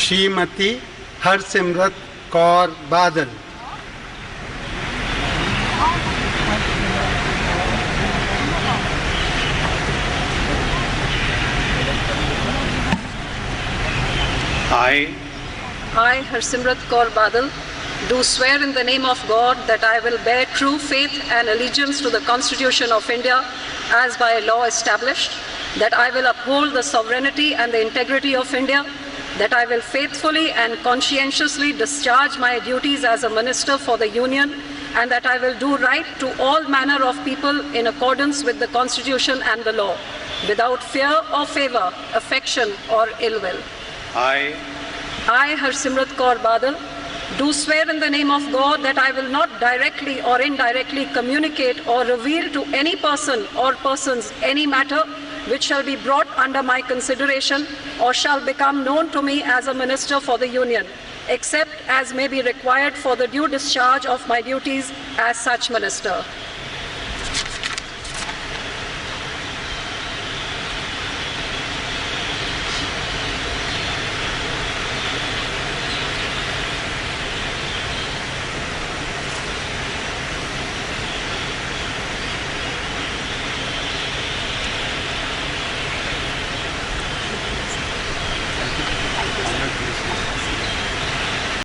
Shrimati Harsimrat Kaur Badal. I, Harsimrat Kaur Badal, do swear in the name of God that I will bear true faith and allegiance to the Constitution of India as by law established, that I will uphold the sovereignty and the integrity of India, that I will faithfully and conscientiously discharge my duties as a Minister for the Union, and that I will do right to all manner of people in accordance with the Constitution and the law, without fear or favour, affection or ill will. I, Harsimrat Kaur Badal, do swear in the name of God that I will not directly or indirectly communicate or reveal to any person or persons any matter which shall be brought under my consideration or shall become known to me as a Minister for the Union, except as may be required for the due discharge of my duties as such Minister.